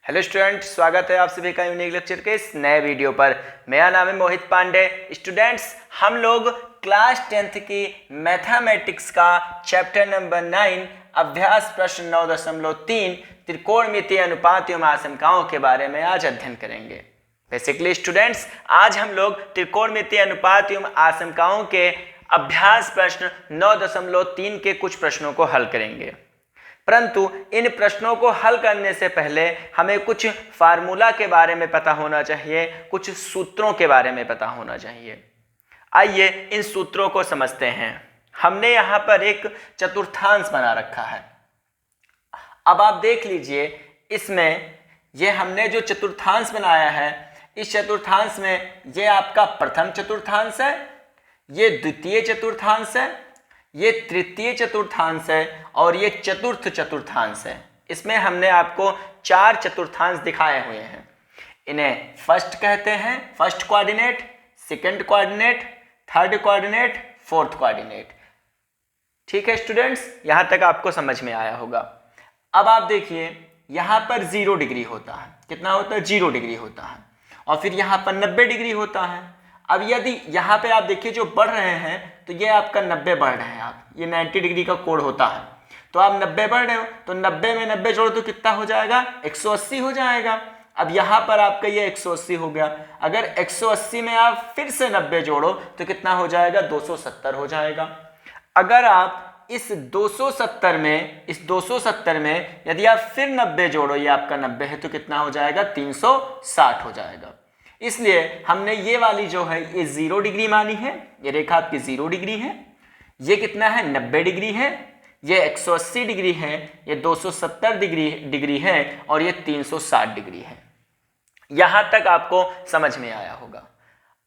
Hello student, स्वागत है आप सभी का यूनिक लेक्चर के इस नए वीडियो पर। मेरा नाम है मोहित पांडे। स्टूडेंट्स, हम लोग क्लास 10th की मैथमेटिक्स का चैप्टर नंबर 9 अभ्यास प्रश्न 9.3 त्रिकोणमितीय अनुपात एवं आशंकाओं के बारे में आज अध्ययन करेंगे। बेसिकली स्टूडेंट्स, आज हम लोग त्रिकोणमितीय अनुपात एवं आशंकाओं के अभ्यास प्रश्न 9.3 के कुछ प्रश्नों को हल करेंगे। परंतु इन प्रश्नों को हल करने से पहले हमें कुछ फार्मूला के बारे में पता होना चाहिए, कुछ सूत्रों के बारे में पता होना चाहिए। आइए इन सूत्रों को समझते हैं। हमने यहाँ पर एक चतुर्थांश बना रखा है। अब आप देख लीजिए, इसमें ये हमने जो चतुर्थांश बनाया है, इस चतुर्थांश में ये आपका प्रथम चतुर्थांश है, ये द्वितीय चतुर्थांश है, ये तृतीय चतुर्थांश है और ये चतुर्थ चतुर्थांश है। इसमें हमने आपको 4 चतुर्थांश दिखाए हुए हैं। इन्हें फर्स्ट कहते हैं, first coordinate, second coordinate, third coordinate, fourth coordinate. ठीक है स्टूडेंट्स, यहां तक आपको समझ में आया होगा। अब आप देखिए, यहां पर 0 डिग्री होता है। कितना होता है? 0 डिग्री होता है। और फिर यहां पर 90 डिग्री होता है। अब यदि यहाँ पे आप देखिए जो बढ़ रहे हैं, तो ये आपका 90 बढ़ रहे हैं आप, ये 90 डिग्री का कोण होता है। तो आप 90 बढ़ रहे हो, तो 90 में 90 जोड़ो तो कितना हो जाएगा? 180 हो जाएगा। अब यहाँ पर आपका ये 180 हो गया। अगर 180 में आप फिर से 90 जोड़ो तो कितना हो जाएगा? 270 हो जाएगा। अगर आप इस 270 में यदि आप फिर 90 जोड़ो, ये आपका 90 है, तो कितना हो जाएगा? 360 हो जाएगा। इसलिए हमने ये वाली जो है ये 0 डिग्री मानी है, ये रेखा आपकी 0 डिग्री है। ये कितना है? 90 डिग्री है। ये 180 डिग्री है, ये 270 डिग्री है और ये 360 डिग्री है। यहां तक आपको समझ में आया होगा।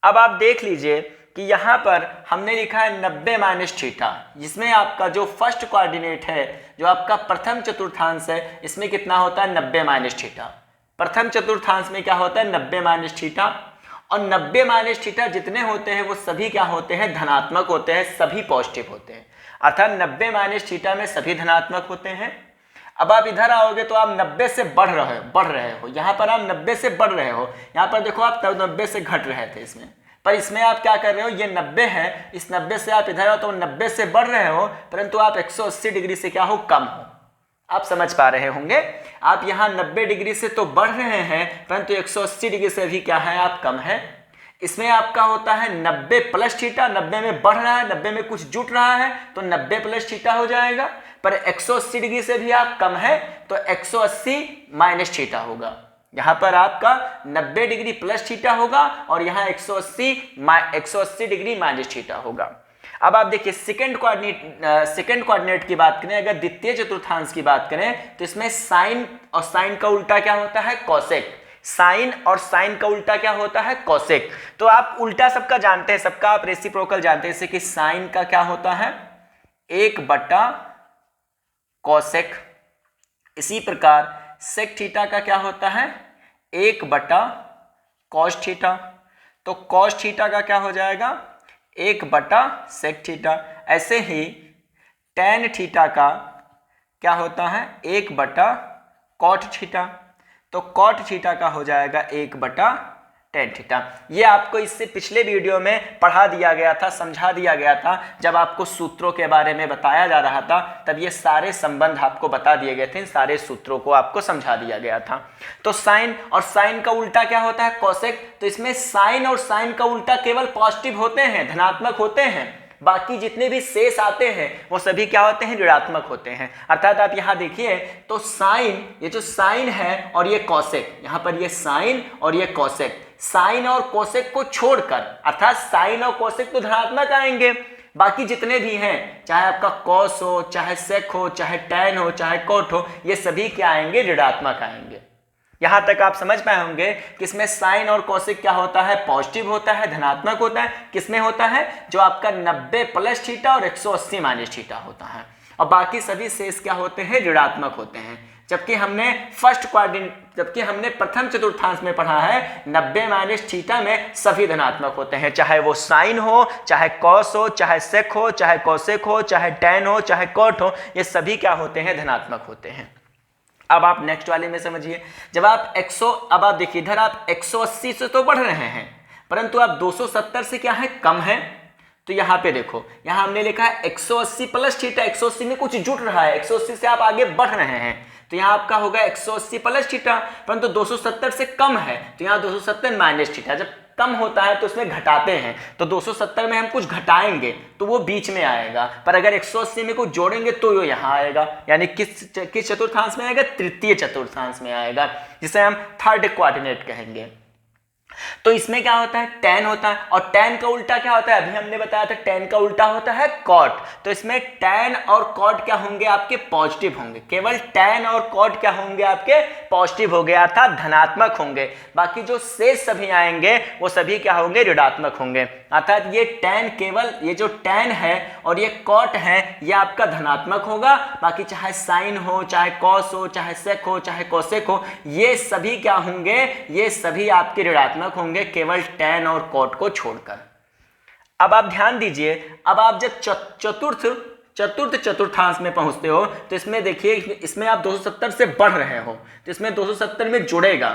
अब आप देख लीजिए कि यहां पर हमने लिखा है 90 माइनस थीटा, जिसमें आपका जो फर्स्ट कोऑर्डिनेट है, जो आपका प्रथम चतुर्थांश है, इसमें कितना होता है? 90 माइनस थीटा। प्रथम चतुर्थांश में क्या होता है? 90 माइनस थीटा। और 90 माइनस थीटा जितने होते हैं वो सभी क्या होते हैं? धनात्मक होते हैं, सभी पॉजिटिव होते हैं। अर्थात 90 माइनस थीटा में सभी धनात्मक होते हैं। अब आप इधर आओगे तो आप 90 से बढ़ रहे हो। यहाँ पर आप 90 से बढ़ रहे हो। यहाँ पर देखो, आप तब 90 से घट रहे थे इसमें, पर इसमें आप क्या कर रहे हो? ये 90 है, इस 90 से आप इधर आओ तो 90 से बढ़ रहे हो, परंतु आप 180 डिग्री से क्या हो? कम हो। आप समझ पा रहे होंगे। आप यहाँ 90 डिग्री से तो बढ़ रहे हैं, परंतु 180 डिग्री से भी क्या है? आप कम है। इसमें आपका होता है 90 प्लस थीटा। 90 में बढ़ रहा है, 90 में कुछ जुट रहा है, तो 90 प्लस थीटा हो जाएगा। पर 180 डिग्री से भी आप कम है, तो 180 माइनस थीटा होगा। यहाँ पर आपका 90 डिग्री प्लस थीटा होगा और यहाँ 180 डिग्री माइनस थीटा होगा। अब आप देखिए, सेकंड कोऑर्डिनेट की बात करें, अगर द्वितीय चतुर्थांश की बात करें, तो इसमें साइन और साइन का उल्टा क्या होता है? कोसेक। साइन और साइन का उल्टा क्या होता है? कोसेक। तो आप उल्टा सबका जानते हैं, सबका आप रेसिप्रोकल जानते हैं। जैसे कि साइन का क्या होता है? 1/कोसेक। इसी प्रकार सेक थीटा का क्या होता है? 1/कॉस थीटा। तो कॉस थीटा का क्या हो जाएगा? 1/सेक थीटा। ऐसे ही टैन थीटा का क्या होता है? 1/कॉट थीटा। तो कॉट थीटा का हो जाएगा 1/टैन थीटा। ये आपको इससे पिछले वीडियो में पढ़ा दिया गया था, समझा दिया गया था। जब आपको सूत्रों के बारे में बताया जा रहा था, तब ये सारे संबंध आपको बता दिए गए थे, इन सारे सूत्रों को आपको समझा दिया गया था। तो साइन और साइन का उल्टा क्या होता है? कोसेक। तो इसमें साइन और साइन का उल्टा केवल पॉजिटिव होते हैं, धनात्मक होते हैं। बाकी जितने भी शेष आते हैं वो सभी क्या होते हैं? ऋणात्मक होते हैं। अर्थात आप यहाँ देखिए तो साइन, ये जो साइन है और ये कोसेक, यहाँ पर ये साइन और ये कोसेक, साइन और कोसेक को छोड़कर, अर्थात साइन और कोसेक तो धनात्मक आएंगे, बाकी जितने भी हैं, चाहे आपका कॉस हो, चाहे सेक हो, चाहे टैन हो, चाहे कोट हो, ये सभी क्या आएंगे? ऋणात्मक आएंगे। यहां तक आप समझ पाए होंगे कि इसमें साइन और कोसेक क्या होता है? पॉजिटिव होता है, धनात्मक होता है। किसमें होता है? जो आपका 90 प्लस थीटा और 180 माइनस थीटा होता है। और बाकी सभी शेष क्या होते हैं? ऋणात्मक होते हैं। जबकि हमने प्रथम चतुर्थांश में पढ़ा है 90 माइनस थीटा में सभी धनात्मक होते हैं, चाहे वो साइन हो, चाहे कॉस हो, चाहे सेक हो, चाहे कोसेक हो, चाहे टैन हो, चाहे कॉट हो, ये सभी क्या होते हैं? धनात्मक होते हैं। अब आप नेक्स्ट वाले में समझिए, जब आप अब आप देखिए इधर आप 180 से तो बढ़ रहे हैं, परंतु आप 270 से क्या है, कम है। तो यहाँ पे देखो, यहाँ हमने लिखा है 180 प्लस थीटा, 180 में कुछ जुट रहा है, 180 से आप आगे बढ़ रहे हैं, तो यहाँ आपका होगा 180 प्लस थीटा, परंतु 270 से कम है, तो यहाँ 270 माइनस थीटा। जब कम होता है तो उसमें घटाते हैं, तो 270 में हम कुछ घटाएंगे तो वो बीच में आएगा, पर अगर 180 में कुछ जोड़ेंगे तो ये यहाँ आएगा, यानी किस चतुर्थांश में आएगा, तृतीय चतुर्थांश में आएगा, जिसे हम थर्ड क्वाड्रेंट कहेंगे। तो इसमें क्या होता है, tan होता है, और tan का उल्टा क्या होता है, अभी हमने बताया था tan का उल्टा होता है cot। तो इसमें tan और cot क्या होंगे, आपके पॉजिटिव होंगे, केवल tan और cot क्या होंगे, आपके पॉजिटिव हो गए, अर्थात धनात्मक होंगे। बाकी जो शेष सभी आएंगे वो सभी क्या होंगे, ऋणात्मक होंगे। अर्थात ये tan, केवल ये जो tan है और ये cot है, ये आपका धनात्मक होगा, बाकी चाहे साइन हो, चाहे cos हो, चाहे sec हो, चाहे cosec हो, ये सभी क्या होंगे, ये सभी आपके ऋणात्मक होंगे, केवल tan और cot को छोड़कर। अब आप ध्यान दीजिए, अब आप जब चतुर्थ चतुर्थांश में पहुंचते हो तो इसमें देखिए, इसमें आप 270 से बढ़ रहे हो तो इसमें 270 में जुड़ेगा,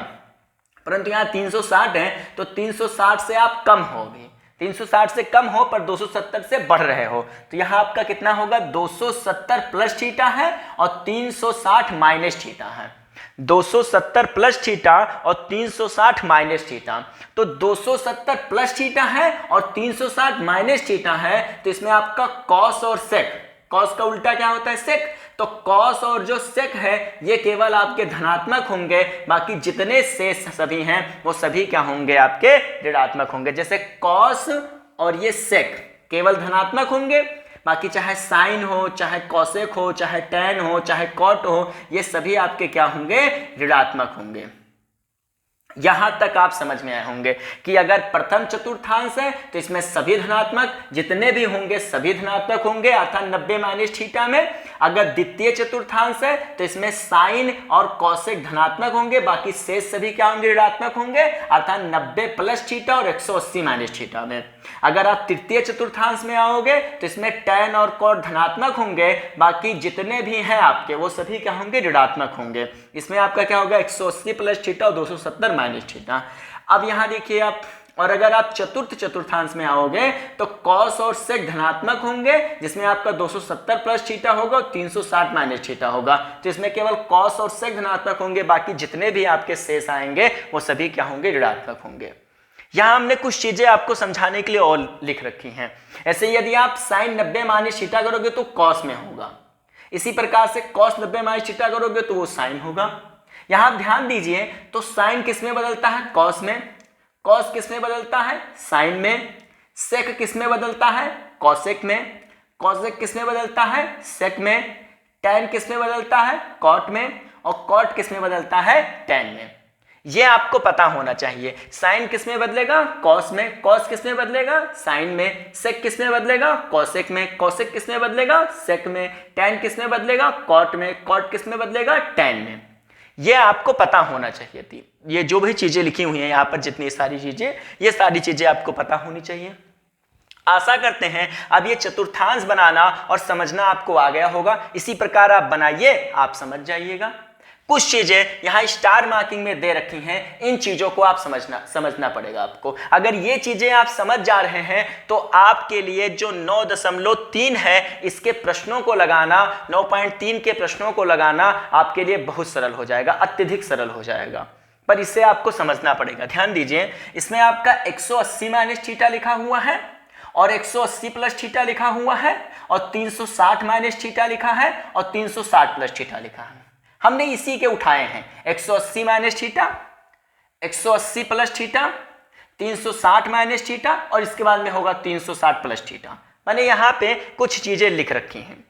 परंतु यहाँ 360 है तो 360 से आप कम हो, भी 360 से कम हो पर 270 से बढ़ रहे हो, तो यहाँ आपका कितना होगा, 270 प्लस थीटा है और 360 माइनस थीटा है। 270 प्लस थीटा और 360 माइनस थीटा, तो 270 प्लस थीटा है और 360 माइनस थीटा है, तो इसमें आपका कॉस और सेक, कॉस का उल्टा क्या होता है, सेक, तो कॉस और जो सेक है ये केवल आपके धनात्मक होंगे, बाकी जितने शेष सभी हैं वो सभी क्या होंगे, आपके ऋणात्मक होंगे। जैसे कॉस और ये सेक केवल धनात्मक होंगे, बाकी चाहे साइन हो, चाहे कॉसेक हो, चाहे टैन हो, चाहे कॉट हो, ये सभी आपके क्या होंगे, ऋणात्मक होंगे। यहां तक आप समझ में आए होंगे कि अगर प्रथम चतुर्थांश है तो इसमें सभी धनात्मक, जितने भी होंगे सभी धनात्मक होंगे, अर्थात 90 माइनस थीटा में। अगर द्वितीय चतुर्थांश है तो इसमें साइन और कॉसेक धनात्मक होंगे, बाकी शेष सभी क्या होंगे, ऋणात्मक होंगे, अर्थात 90 प्लस थीटा और 180 माइनस थीटा में। अगर आप तृतीय चतुर्थांश में आओगे तो इसमें टैन और कॉट धनात्मक होंगे, बाकी जितने भी हैं आपके वो सभी क्या होंगे, ऋणात्मक होंगे। इसमें आपका क्या होगा, 180 प्लस थीटा और 270 माइनस थीटा। अब यहाँ देखिए आप, और अगर आप चतुर्थ चतुर्थांश में आओगे तो कॉस और सेक धनात्मक होंगे, जिसमें आपका 270 प्लस थीटा होगा और 360 माइनस थीटा होगा, तो इसमें केवल कॉस और सेक धनात्मक होंगे, बाकी जितने भी आपके शेष आएंगे वो सभी क्या होंगे, ऋणात्मक होंगे। यहाँ हमने कुछ चीजें आपको समझाने के लिए और लिख रखी हैं। ऐसे यदि आप साइन 90 माइनस थीटा करोगे तो कॉस में होगा, इसी प्रकार से कॉस 90 माइनस थीटा करोगे तो वो साइन होगा। यहाँ ध्यान दीजिए, तो साइन किस में बदलता है, कॉस में, कॉस किस में बदलता है, साइन में, सेक किस में बदलता है, कॉसेक में, कॉसेक किस में बदलता है, सेक में, टैन किस में बदलता है, कॉट में, और कॉट किस में बदलता है, टैन में। ये आपको पता होना चाहिए। साइन किस में बदलेगा, कॉस में, कॉस किस में बदलेगा, साइन में, सेक किस में बदलेगा, कॉसेक में, कॉसेक किस में बदलेगा, सेक में, टैन किस में बदलेगा, कॉट में, कॉट किस में बदलेगा, टैन में। ये आपको पता होना चाहिए थी। ये जो भी चीजें लिखी हुई हैं यहाँ पर, जितनी सारी चीजें, ये सारी चीजें आपको पता होनी चाहिए। आशा करते हैं अब ये चतुर्थांश बनाना और समझना आपको आ गया होगा। इसी प्रकार आप बनाइए, आप समझ जाइएगा। कुछ चीजें यहाँ स्टार मार्किंग में दे रखी हैं, इन चीजों को आप समझना पड़ेगा आपको। अगर ये चीजें आप समझ जा रहे हैं तो आपके लिए जो 9.3 है इसके प्रश्नों को लगाना, 9.3 के प्रश्नों को लगाना आपके लिए बहुत सरल हो जाएगा, अत्यधिक सरल हो जाएगा, पर इसे आपको समझना पड़ेगा। ध्यान दीजिए, इसमें आपका 180 माइनस थीटा लिखा हुआ है और 180 प्लस थीटा लिखा हुआ है और 360 माइनस थीटा लिखा है और 360 प्लस थीटा लिखा है। हमने इसी के उठाए हैं, 180 minus theta, 180 plus theta, 360 minus theta और इसके बाद में होगा 360 प्लस थीटा। मैंने यहाँ पे कुछ चीजें लिख रखी हैं।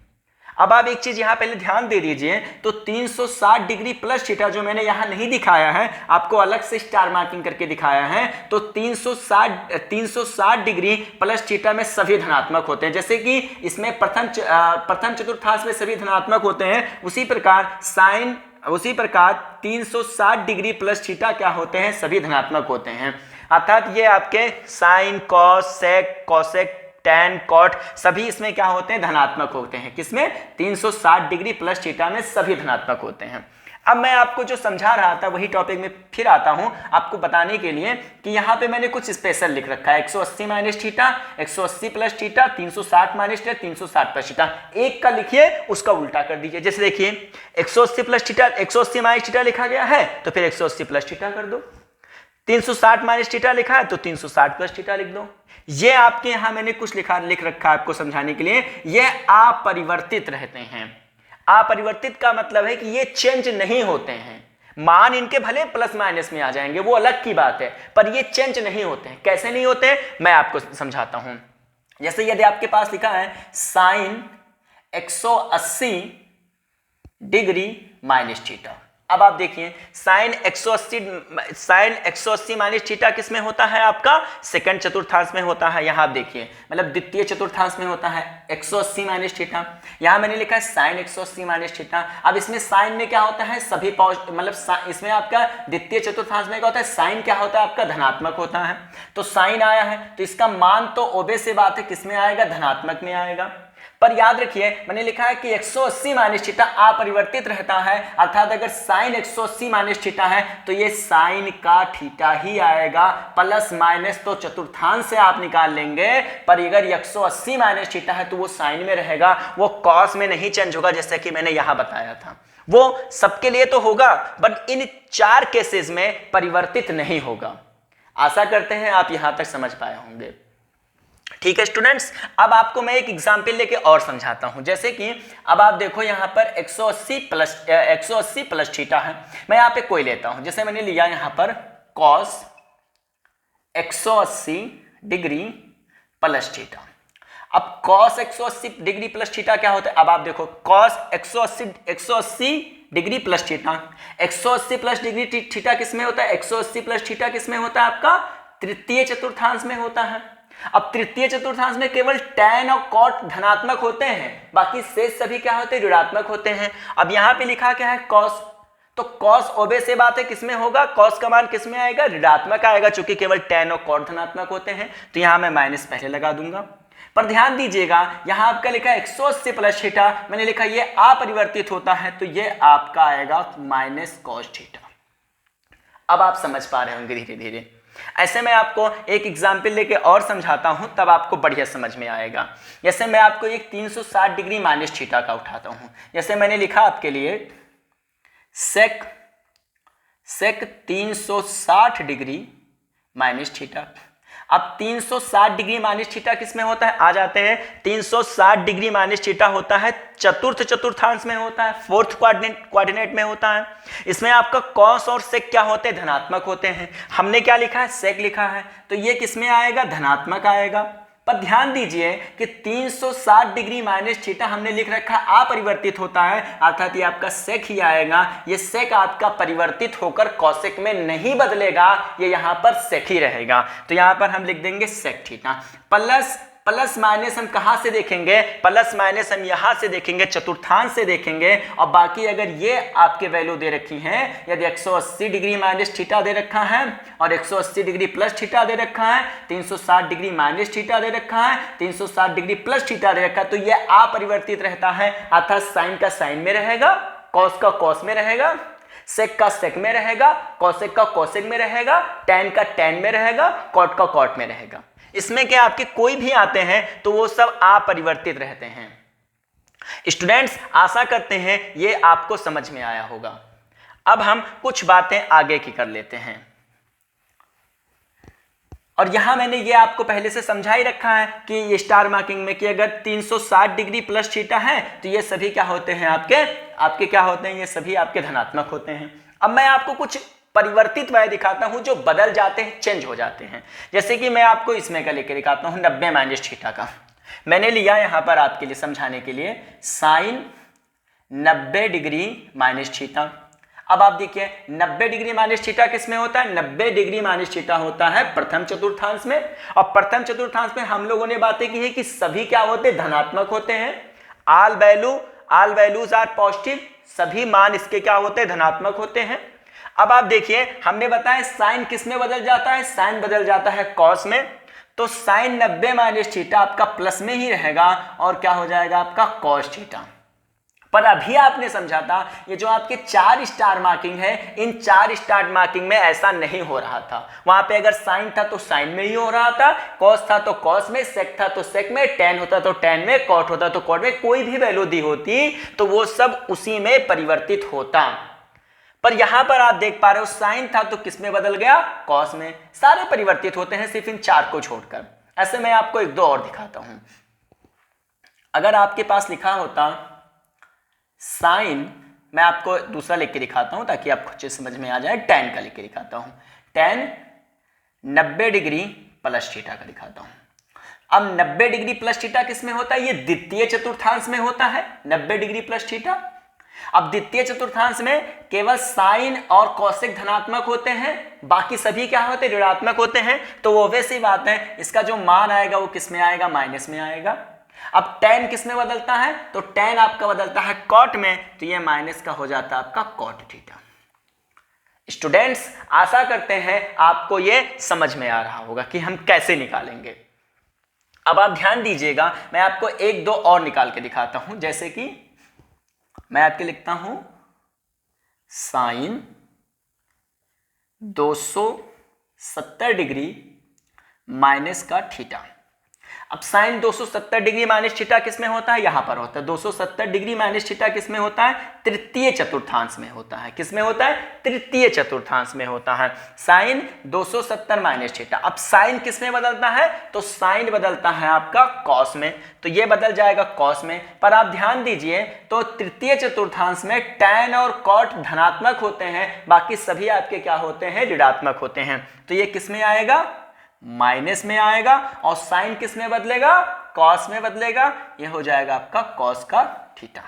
अब आप एक चीज यहाँ पहले ध्यान दे दीजिए, तो 360 डिग्री प्लस थीटा जो मैंने यहाँ नहीं दिखाया है, आपको अलग से स्टार मार्किंग करके दिखाया है, तो 360 डिग्री प्लस थीटा में सभी धनात्मक होते हैं। जैसे कि इसमें प्रथम चतुर्थांश में सभी धनात्मक होते हैं, उसी प्रकार 360 डिग्री प्लस थीटा क्या होते हैं, सभी धनात्मक होते हैं। अर्थात ये आपके साइन, कॉस, सेक, कॉसेक, टैन, कॉट सभी इसमें क्या होते हैं, धनात्मक होते हैं। किसमें, 360 डिग्री प्लस थीटा में सभी धनात्मक होते हैं। अब मैं आपको जो समझा रहा था वही टॉपिक में फिर आता हूं आपको बताने के लिए कि यहाँ पे मैंने कुछ स्पेशल लिख रखा है। 180 minus theta, 180 plus theta, 360 minus theta, 360 plus theta. एक का लिखिए उसका उल्टा कर दीजिए। जैसे देखिए 180 प्लस थीटा, 180 माइनस थीटा लिखा गया है तो फिर 180 प्लस थीटा कर दो। 360 माइनस थीटा लिखा है तो 360 प्लस थीटा लिख दो। ये आपके यहाँ मैंने कुछ लिख रखा है आपको समझाने के लिए। ये अपरिवर्तित रहते हैं। अपरिवर्तित का मतलब है कि ये चेंज नहीं होते हैं। मान इनके भले प्लस माइनस में आ जाएंगे, वो अलग की बात है, पर ये चेंज नहीं होते हैं। कैसे नहीं होते हैं मैं आपको समझाता हूं। जैसे यदि आपके पास लिखा है साइन 180 डिग्री माइनस थीटा। अब आप देखिए साइन 180 माइनस थीटा किस में होता है? आपका सेकंड चतुर्थांश में होता है। यहां आप देखिए मतलब द्वितीय चतुर्थांश में होता है 180 माइनस थीटा। यहां मैंने लिखा है साइन 180 माइनस थीटा। अब इसमें साइन में क्या होता है? सभी मतलब इसमें आपका द्वितीय चतुर्थांश में क्या होता है? साइन क्या होता है? आपका धनात्मक होता है। तो साइन आया है तो इसका मान तो ओबे से बात है किस में आएगा? धनात्मक में आएगा। पर याद रखिए मैंने लिखा है कि 180 माइनस थीटा अपरिवर्तित रहता है, अर्थात अगर साइन 180 माइनस थीटा है तो ये साइन का थीटा ही आएगा। प्लस माइनस तो चतुर्थांश से आप निकाल लेंगे, पर अगर 180 माइनस थीटा है तो वो साइन में रहेगा, वो कॉस में नहीं चेंज होगा, जैसे कि मैंने यहां बताया था। वो सबके लिए तो होगा बट इन 4 केसेस में परिवर्तित नहीं होगा। आशा करते हैं आप यहां तक समझ पाए होंगे। ठीक है स्टूडेंट्स, अब आपको मैं एक एग्जाम्पल लेके और समझाता हूं। जैसे कि अब आप देखो यहां पर 180 प्लस थीटा है। मैं यहां पे कोई लेता हूं, जैसे मैंने लिया यहां पर cos 180 डिग्री प्लस थीटा। अब cos 180 डिग्री प्लस थीटा क्या होता है? अब आप देखो cos 180 degree plus theta, 180 plus degree theta किस में होता है? 180 प्लस थीटा किस में होता है? आपका तृतीय चतुर्थांश में होता है। अब तृतीय चतुर्थांश में केवल tan और cot धनात्मक होते हैं, बाकी शेष सभी क्या होते हैं? ऋणात्मक होते हैं। अब यहां पे लिखा क्या है? cos, तो cos ओबे से बात है किसमें होगा? cos का मान किसमें आएगा? ऋणात्मक आएगा, चूंकि केवल tan और cot धनात्मक होते हैं। तो यहां मैं माइनस पहले लगा दूंगा। पर ध्यान दीजिएगा यहां आपका लिखा है 180 प्लस थीटा, मैंने लिखा ये अपरिवर्तित होता है तो ये आपका आएगा माइनस cos थीटा। अब आप समझ पा रहे होंगे धीरे धीरे। ऐसे मैं आपको एक एग्जाम्पल लेके और समझाता हूं, तब आपको बढ़िया समझ में आएगा। जैसे मैं आपको एक 360 डिग्री माइनस थीटा का उठाता हूं। जैसे मैंने लिखा आपके लिए सेक 360 डिग्री माइनस थीटा। अब 360 डिग्री माइनस थीटा किस में होता है? आ जाते हैं 360 डिग्री माइनस थीटा होता है चतुर्थ चतुर्थांश में होता है, फोर्थ क्वाड्रेनेट में होता है। इसमें आपका कॉस और सेक क्या होते हैं? धनात्मक होते हैं। हमने क्या लिखा है? सेक लिखा है, तो ये किस में आएगा? धनात्मक आएगा। पर ध्यान दीजिए कि 360 डिग्री माइनस थीटा हमने लिख रखा अपरिवर्तित होता है, अर्थात ये आपका सेक ही आएगा। ये सेक आपका परिवर्तित होकर कॉसेक में नहीं बदलेगा, ये यहां पर सेक ही रहेगा। तो यहां पर हम लिख देंगे सेक थीटा। प्लस माइनस हम कहां से देखेंगे? प्लस माइनस हम यहां से देखेंगे, चतुर्थांश से देखेंगे। और बाकी अगर ये आपके वैल्यू दे रखी हैं, यदि 180 डिग्री माइनस थीटा दे रखा है और 180 डिग्री प्लस थीटा दे रखा है, 360 डिग्री माइनस थीटा दे रखा है, 360 डिग्री प्लस थीटा दे रखा है, तो ये अपरिवर्तित रहता है, अर्थात साइन का साइन में रहेगा, कॉस का कॉस में रहेगा, सेक का सेक में रहेगा, कॉसेक का कॉसेक में रहेगा, टैन का टैन में रहेगा, कॉट का कॉट में रहेगा। इसमें क्या आपके कोई भी आते हैं तो वो सब अपरिवर्तित रहते हैं। स्टूडेंट्स आशा करते हैं ये आपको समझ में आया होगा। अब हम कुछ बातें आगे की कर लेते हैं। और यहां मैंने ये आपको पहले से समझा ही रखा है कि ये स्टार मार्किंग में कि अगर 360 डिग्री प्लस थीटा है तो ये सभी क्या होते हैं? आपके क्या होते हैं? ये सभी आपके धनात्मक होते हैं। अब मैं आपको कुछ परिवर्तित वह दिखाता हूं जो बदल जाते हैं, चेंज हो जाते हैं। जैसे कि मैं आपको इसमें का लेकर दिखाता हूं 90 माइनस थीटा का। मैंने लिया यहां पर आपके लिए समझाने के लिए साइन 90 डिग्री माइनस थीटा। अब आप देखिए 90 डिग्री माइनस थीटा किस में होता है? 90 डिग्री माइनस थीटा होता है प्रथम चतुर्थांश में। और प्रथम चतुर्थांश में हम लोगों ने बातें की है कि सभी क्या होते हैं? धनात्मक होते हैं। ऑल वैल्यूज आर पॉजिटिव, सभी मान इसके क्या होते हैं? धनात्मक होते हैं। अब आप देखिए हमने बताया साइन किस में बदल जाता है? साइन बदल जाता है कॉस में। तो साइन 90 माइनस थीटा आपका प्लस में ही रहेगा और क्या हो जाएगा? आपका कॉस थीटा। पर अभी आपने समझा था ये जो आपके 4 स्टार मार्किंग है, इन 4 स्टार मार्किंग में ऐसा नहीं हो रहा था। वहां पे अगर साइन था तो साइन में ही हो रहा था, कॉस था तो कॉस में, सेक था तो सेक में, टेन होता तो टेन में, कॉट होता तो कॉट में, कोई भी वैल्यू दी होती तो वो सब उसी में परिवर्तित होता। पर यहां पर आप देख पा रहे हो साइन था तो किस में बदल गया, कॉस में। सारे परिवर्तित होते हैं सिर्फ इन 4 को छोड़कर। ऐसे मैं आपको एक दो और दिखाता हूं। अगर आपके पास लिखा होता साइन, मैं आपको दूसरा लिख के दिखाता हूं ताकि आपको अच्छे समझ में आ जाए। tan का लिख के दिखाता हूं, tan 90 डिग्री प्लस थीटा का दिखाता हूं। अब 90 डिग्री प्लस थीटा किस में होता है, ये द्वितीय चतुर्थांश में होता है 90 डिग्री प्लस थीटा। अब द्वितीय चतुर्थांश में केवल साइन और कौशिक धनात्मक होते हैं, बाकी सभी क्या होते हैं, ऋणात्मक होते हैं। तो वो वैसी बात है, इसका जो मान आएगा वो किस में आएगा, माइनस में आएगा। अब tan किस में बदलता है, तो tan आपका बदलता है कॉट में, तो ये माइनस का हो जाता है आपका कॉट थीटा। स्टूडेंट्स आशा करते हैं आपको ये समझ में आ रहा होगा कि हम कैसे निकालेंगे। अब आप ध्यान दीजिएगा, मैं आपको एक दो और निकाल के दिखाता हूं। जैसे कि मैं आपके लिखता हूं साइन 270 डिग्री माइनस का थीटा। अब साइन 270 डिग्री माइनस थीटा किस में होता है, यहां पर होता है। 270 डिग्री माइनस थीटा किस में होता है, तृतीय चतुर्थांश में होता है। किस में होता है, तृतीय चतुर्थांश में होता है साइन 270 माइनस थीटा। अब साइन किस में बदलता है, तो साइन बदलता है आपका कॉस में, तो ये बदल जाएगा कॉस में। पर आप ध्यान दीजिए, तो तृतीय चतुर्थांश में tan और कॉट धनात्मक होते हैं, बाकी सभी आपके क्या होते हैं, ऋणात्मक होते हैं। तो ये किस में आएगा, माइनस में आएगा। और साइन किस में बदलेगा, कॉस में बदलेगा। यह हो जाएगा आपका कॉस का थीटा।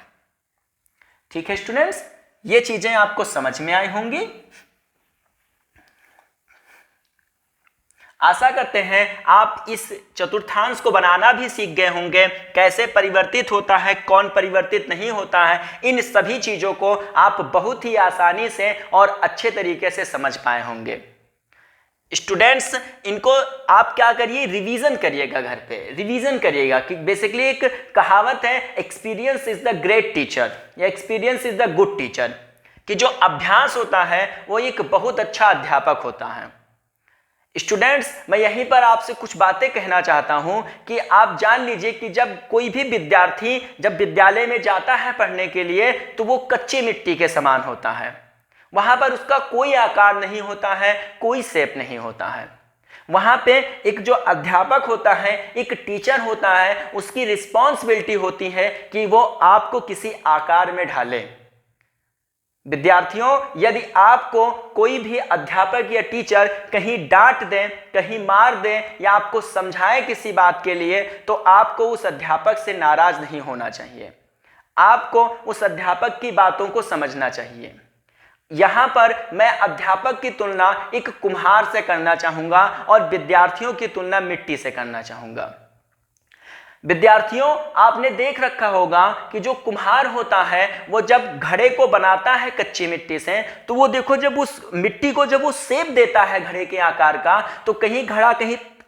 ठीक है स्टूडेंट्स, ये चीजें आपको समझ में आई होंगी। आशा करते हैं आप इस चतुर्थांश को बनाना भी सीख गए होंगे, कैसे परिवर्तित होता है, कौन परिवर्तित नहीं होता है। इन सभी चीजों को आप बहुत ही आसानी से और अच्छे तरीके से समझ पाए होंगे। स्टूडेंट्स इनको आप क्या करिए, रिवीजन करिएगा, घर पे रिवीजन करिएगा। कि बेसिकली एक कहावत है, experience is the great teacher या experience is the good teacher, कि जो अभ्यास होता है वो एक बहुत अच्छा अध्यापक होता है। स्टूडेंट्स मैं यहीं पर आपसे कुछ बातें कहना चाहता हूं कि आप जान लीजिए कि जब कोई भी विद्यार्थी जब विद्यालय में जाता है पढ़ने के लिए, तो वो कच्ची मिट्टी के समान होता है। वहां पर उसका कोई आकार नहीं होता है, कोई शेप नहीं होता है। वहां पे एक जो अध्यापक होता है, एक टीचर होता है, उसकी रिस्पॉन्सिबिलिटी होती है कि वो आपको किसी आकार में ढाले। विद्यार्थियों यदि आपको कोई भी अध्यापक या टीचर कहीं डांट दे, कहीं मार दे या आपको समझाए किसी बात के लिए, तो आपको उस अध्यापक से नाराज नहीं होना चाहिए। आपको उस अध्यापक की बातों को समझना चाहिए। यहां पर मैं अध्यापक की तुलना एक कुम्हार से करना चाहूंगा और विद्यार्थियों की तुलना मिट्टी से करना चाहूंगा। विद्यार्थियों आपने देख रखा होगा कि जो कुम्हार होता है वो जब घड़े को बनाता है कच्ची मिट्टी से, तो वो देखो जब उस मिट्टी को जब वो शेप देता है घड़े के आकार का, तो कहीं घड़ा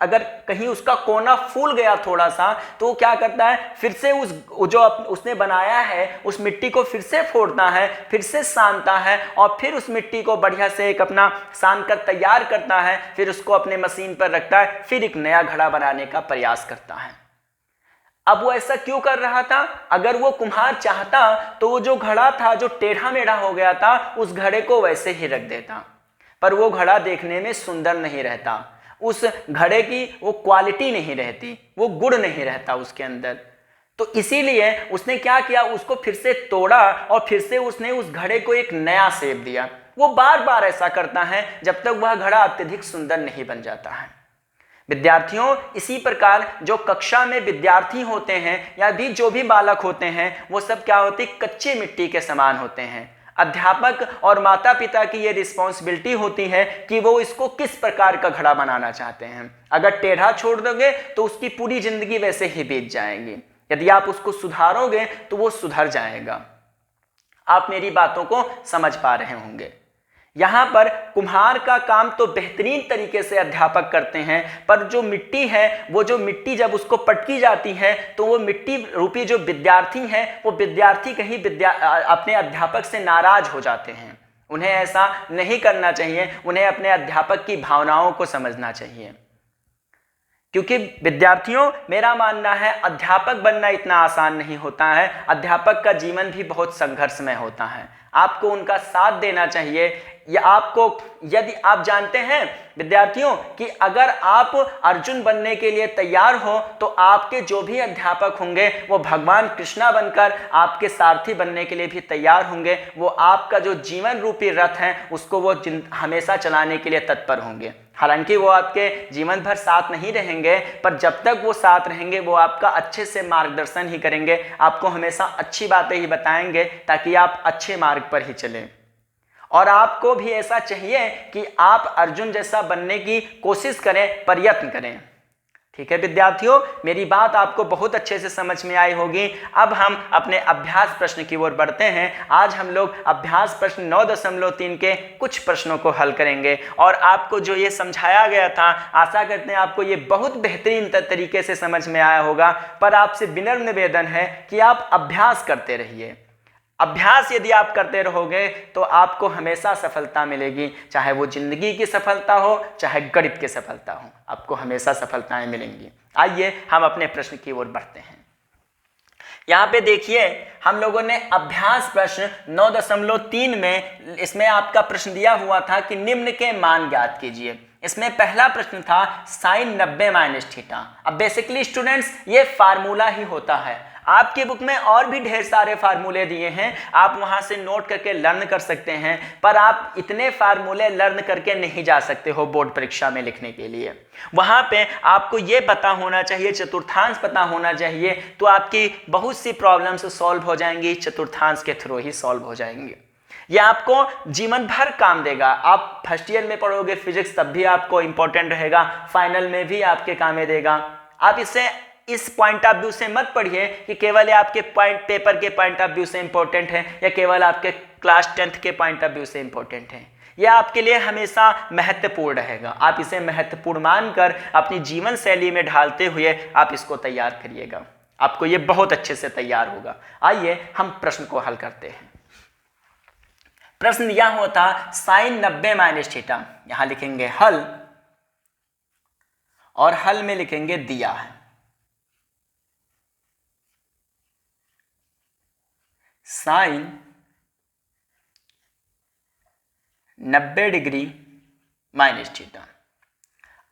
अगर कहीं उसका कोना फूल गया थोड़ा सा, तो वो क्या करता है, फिर से उसने बनाया है उस मिट्टी को फिर से फोड़ता है, फिर से सानता है और फिर उस मिट्टी को बढ़िया से एक अपना सान कर तैयार करता है, फिर उसको अपने मशीन पर रखता है, फिर एक नया घड़ा बनाने का प्रयास करता है। अब वो ऐसा क्यों कर रहा था, अगर वो कुम्हार चाहता तो वो जो घड़ा था जो टेढ़ा मेढ़ा हो गया था, उस घड़े को वैसे ही रख देता, पर वो घड़ा देखने में सुंदर नहीं रहता, उस घड़े की वो क्वालिटी नहीं रहती, वो गुण नहीं रहता उसके अंदर। तो इसीलिए उसने क्या किया, उसको फिर से तोड़ा और फिर से उसने उस घड़े को एक नया शेप दिया। वो बार बार ऐसा करता है जब तक वह घड़ा अत्यधिक सुंदर नहीं बन जाता है। विद्यार्थियों इसी प्रकार जो कक्षा में विद्यार्थी होते हैं या भी जो भी बालक होते हैं, वो सब क्या होते, कच्चे मिट्टी के समान होते हैं। अध्यापक और माता पिता की ये रिस्पॉन्सिबिलिटी होती है कि वो इसको किस प्रकार का घड़ा बनाना चाहते हैं। अगर टेढ़ा छोड़ दोगे तो उसकी पूरी जिंदगी वैसे ही बीत जाएगी, यदि आप उसको सुधारोगे तो वो सुधर जाएगा। आप मेरी बातों को समझ पा रहे होंगे। यहाँ पर कुम्हार का काम तो बेहतरीन तरीके से अध्यापक करते हैं, पर जो मिट्टी है, वो जो मिट्टी जब उसको पटकी जाती है तो वो मिट्टी रूपी जो विद्यार्थी हैं, वो विद्यार्थी कहीं अपने अध्यापक से नाराज हो जाते हैं। उन्हें ऐसा नहीं करना चाहिए, उन्हें अपने अध्यापक की भावनाओं को समझना चाहिए। क्योंकि विद्यार्थियों, मेरा मानना है अध्यापक बनना इतना आसान नहीं होता है। अध्यापक का जीवन भी बहुत संघर्षमय होता है। आपको उनका साथ देना चाहिए। या आपको, यदि आप जानते हैं विद्यार्थियों कि अगर आप अर्जुन बनने के लिए तैयार हो तो आपके जो भी अध्यापक होंगे वो भगवान कृष्णा बनकर आपके सारथी बनने के लिए भी तैयार होंगे। वो आपका जो जीवन रूपी रथ है उसको वो हमेशा चलाने के लिए तत्पर होंगे। हालांकि वो आपके जीवन भर साथ नहीं रहेंगे, पर जब तक वो साथ रहेंगे वो आपका अच्छे से मार्गदर्शन ही करेंगे, आपको हमेशा अच्छी बातें ही बताएंगे ताकि आप अच्छे मार्ग पर ही चलें। और आपको भी ऐसा चाहिए कि आप अर्जुन जैसा बनने की कोशिश करें, प्रयत्न करें। ठीक है विद्यार्थियों, मेरी बात आपको बहुत अच्छे से समझ में आई होगी। अब हम अपने अभ्यास प्रश्न की ओर बढ़ते हैं। आज हम लोग अभ्यास प्रश्न 9.3 के कुछ प्रश्नों को हल करेंगे। और आपको जो ये समझाया गया था, आशा करते हैं आपको ये बहुत बेहतरीन तरीके से समझ में आया होगा। पर आपसे विनम्र निवेदन है कि आप अभ्यास करते रहिए। अभ्यास यदि आप करते रहोगे तो आपको हमेशा सफलता मिलेगी, चाहे वो जिंदगी की सफलता हो चाहे गणित की सफलता हो, आपको हमेशा सफलताएं मिलेंगी। आइए हम अपने प्रश्न की ओर बढ़ते हैं। यहाँ पे देखिए, हम लोगों ने अभ्यास प्रश्न 9.3 में, इसमें आपका प्रश्न दिया हुआ था कि निम्न के मान ज्ञात कीजिए। इसमें पहला प्रश्न था साइन 90 - थीटा। अब बेसिकली स्टूडेंट्स ये फार्मूला ही होता है। आपके बुक में और भी ढेर सारे फार्मूले दिए हैं, आप वहां से नोट करके लर्न कर सकते हैं, पर आप इतने फार्मूले लर्न करके नहीं जा सकते हो बोर्ड परीक्षा में लिखने के लिए। वहां पे आपको ये पता होना चाहिए, चतुर्थांश पता होना चाहिए, तो आपकी बहुत सी प्रॉब्लम्स सॉल्व हो जाएंगी, चतुर्थांश के थ्रू ही सॉल्व हो जाएंगे। यह आपको जीवन भर काम देगा। आप फर्स्ट ईयर में पढ़ोगे फिजिक्स, तब भी आपको इंपॉर्टेंट रहेगा, फाइनल में भी आपके काम देगा। आप इसे इस पॉइंट ऑफ व्यू से मत पढ़िए कि केवल आपके पेपर के पॉइंट ऑफ व्यू से इंपॉर्टेंट है या केवल आपके क्लास 10th के पॉइंट ऑफ व्यू से इंपॉर्टेंट है। यह आपके लिए हमेशा महत्वपूर्ण रहेगा। आप इसे महत्वपूर्ण मानकर अपनी जीवन शैली में ढालते हुए आप इसको तैयार करिएगा, आपको ये बहुत अच्छे से तैयार होगा। आइए हम प्रश्न को हल करते हैं। प्रश्न दिया हुआ था साइन 90 - थीटा। यहां लिखेंगे हल, और हल में लिखेंगे दिया है साइन 90 डिग्री माइनस थीटा।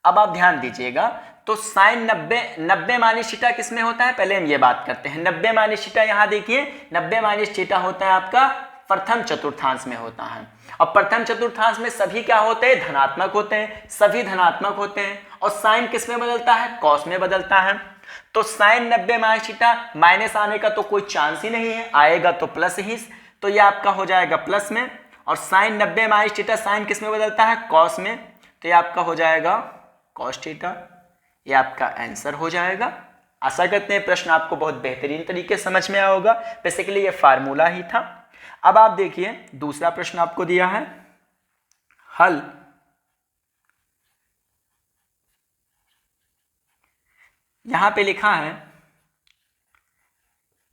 अब आप ध्यान दीजिएगा, तो साइन 90 - थीटा किस में होता है, पहले हम ये बात करते हैं। 90 - थीटा, यहां देखिए 90 - थीटा होता है आपका प्रथम चतुर्थांश में होता है। और प्रथम चतुर्थांश में सभी क्या होते हैं, धनात्मक होते हैं, सभी धनात्मक होते हैं। और साइन किस में बदलता है, कॉस में बदलता है। तो साइन 90 - थीटा माइनस आने का तो कोई चांस ही नहीं है, आएगा तो प्लस ही, तो ये आपका हो जाएगा प्लस में। और साइन 90 - थीटा साइन किस में बदलता है, कॉस में, तो ये आपका हो जाएगा कॉस थीटा। ये आपका आंसर हो जाएगा। आशा करते हैं प्रश्न आपको बहुत बेहतरीन तरीके से समझ में आया होगा। बेसिकली ये फार्मूला ही था। अब आप देखिए दूसरा प्रश्न आपको दिया है हल, यहां पे लिखा है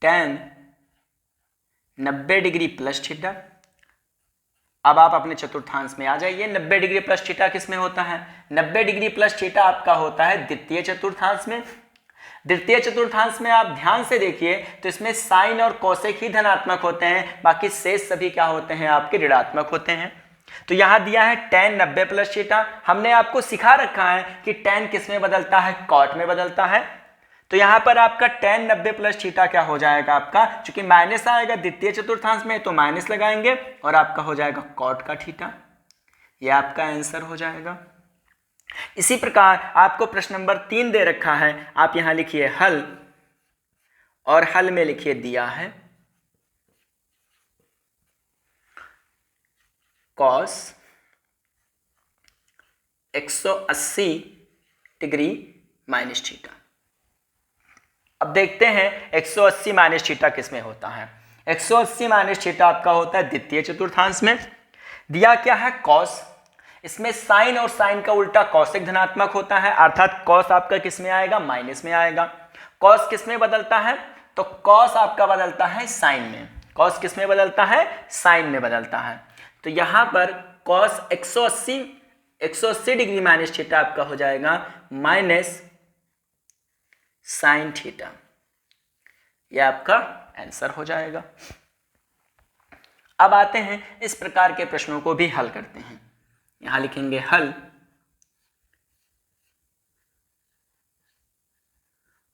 tan 90 डिग्री प्लस थीटा। अब आप अपने चतुर्थांश में आ जाइए। 90 डिग्री प्लस थीटा किस में होता है, 90 डिग्री प्लस थीटा आपका होता है द्वितीय चतुर्थांश में। द्वितीय चतुर्थांश में आप ध्यान से देखिए तो इसमें साइन और कोसेक ही धनात्मक होते हैं, बाकी शेष सभी क्या होते हैं, आपके ऋणात्मक होते हैं। तो यहां दिया है tan 90 प्लस थीटा। हमने आपको सिखा रखा है कि tan किस में बदलता है, कॉट में बदलता है। तो यहां पर आपका tan 90 प्लस थीटा क्या हो जाएगा आपका, चूंकि माइनस आएगा द्वितीय चतुर्थांश में तो माइनस लगाएंगे और आपका हो जाएगा कॉट का थीटा। यह आपका आंसर हो जाएगा। इसी प्रकार आपको प्रश्न नंबर 3 दे रखा है, आप यहां लिखिए हल, और हल में लिखिए दिया है कॉस 180 डिग्री माइनस थीटा। अब देखते हैं 180 माइनस थीटा किस में होता है। 180 माइनस थीटा आपका होता है द्वितीय चतुर्थांश में। दिया क्या है कॉस, इसमें साइन और साइन का उल्टा कॉसेक धनात्मक होता है, अर्थात कॉस आपका किस में आएगा, माइनस में आएगा। कॉस किस में बदलता है, तो कॉस आपका बदलता है साइन में। कॉस किस में बदलता है, साइन में बदलता है। तो यहां पर कॉस 180 डिग्री माइनस थीटा आपका हो जाएगा माइनस साइन थीटा, यह आपका आंसर हो जाएगा। अब आते हैं इस प्रकार के प्रश्नों को भी हल करते हैं। यहां लिखेंगे हल,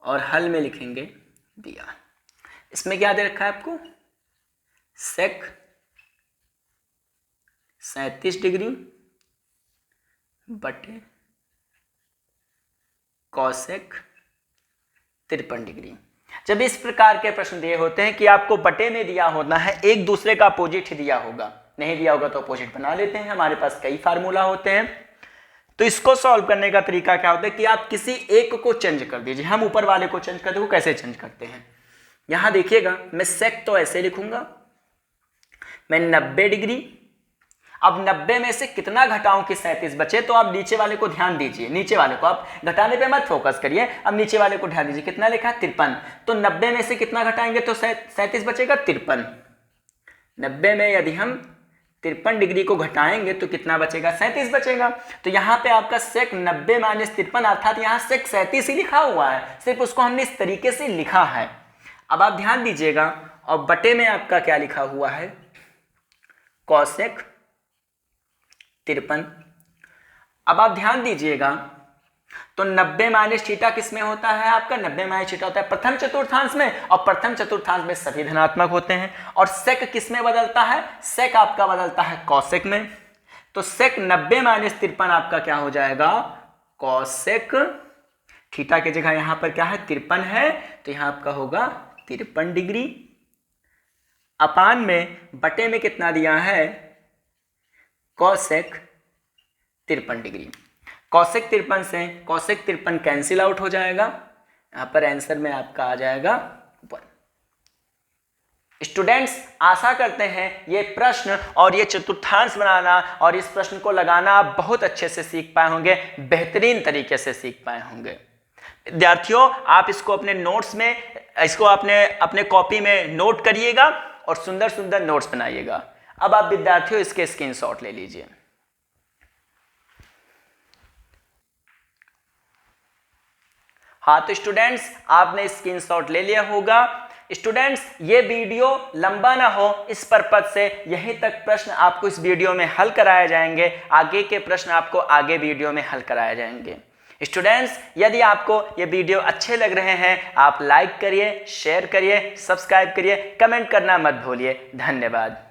और हल में लिखेंगे दिया। इसमें क्या दे रखा है आपको, सेक 37 डिग्री बटे कॉसेक 53 डिग्री। जब इस प्रकार के प्रश्न दिए होते हैं कि आपको बटे में दिया होना है, एक दूसरे का अपोजिट दिया होगा, नहीं दिया होगा तो अपोजिट बना लेते हैं, हमारे पास कई फार्मूला होते हैं। तो इसको सॉल्व करने का तरीका क्या होता है कि आप किसी एक को चेंज कर दीजिए। हम ऊपर वाले को चेंज करते हैं, वो कैसे चेंज करते हैं, यहां देखिएगा, मैं सेक तो ऐसे लिखूंगा, मैं 90 डिग्री, अब 90 में से कितना घटाऊं कि 37 बचे, तो आप नीचे वाले को ध्यान दीजिए, नीचे वाले को आप घटाने पे मत फोकस करिए, अब नीचे वाले को ध्यान दीजिए, कितना लिखा है 53, तो 90 में से कितना घटाएंगे तो 37 बचेगा 53। 90 में यदि हम 53 डिग्री को घटाएंगे तो कितना बचेगा, 37 बचेगा। तो यहाँ पे आपका सेक 90 माइनस 53, अर्थात यहाँ सेक 37 ही लिखा हुआ है, सिर्फ उसको हमने इस तरीके से लिखा है। अब आप ध्यान दीजिएगा, और बटे में आपका क्या लिखा हुआ है, कॉसेक 53। अब आप ध्यान दीजिएगा, तो 90 माइनस थीटा किस में होता है आपका, 90 माइनस थीटा होता है प्रथम चतुर्थांश में, और प्रथम चतुर्थांश में सभी धनात्मक होते हैं। और सेक किस में बदलता है, सेक आपका बदलता है कॉसेक में। तो सेक 90 माइनस 53 आपका क्या हो जाएगा, कॉसेक, थीटा की जगह यहां पर क्या है 53 है, तो यहां आपका होगा 53 डिग्री, अपान में बटे में कितना दिया है, कॉसेक 53 डिग्री। कॉसेक 53 से कॉसेक 53 कैंसिल आउट हो जाएगा, यहां पर आंसर में आपका आ जाएगा 1। स्टूडेंट्स, आशा करते हैं ये प्रश्न और ये चतुर्थांश बनाना और इस प्रश्न को लगाना आप बहुत अच्छे से सीख पाए होंगे, बेहतरीन तरीके से सीख पाए होंगे। विद्यार्थियों, आप इसको अपने नोट्स में, इसको अपने कॉपी में नोट करिएगा और सुंदर सुंदर नोट्स बनाइएगा। अब आप विद्यार्थियों इसके स्क्रीनशॉट ले लीजिए। हाँ, तो स्टूडेंट्स आपने स्क्रीनशॉट ले लिया होगा। स्टूडेंट्स, ये वीडियो लंबा ना हो इस पर्पज से यहीं तक प्रश्न आपको इस वीडियो में हल कराए जाएंगे, आगे के प्रश्न आपको आगे वीडियो में हल कराए जाएंगे। स्टूडेंट्स, यदि आपको ये वीडियो अच्छे लग रहे हैं, आप लाइक करिए, शेयर करिए, सब्सक्राइब करिए, कमेंट करना मत भूलिए। धन्यवाद।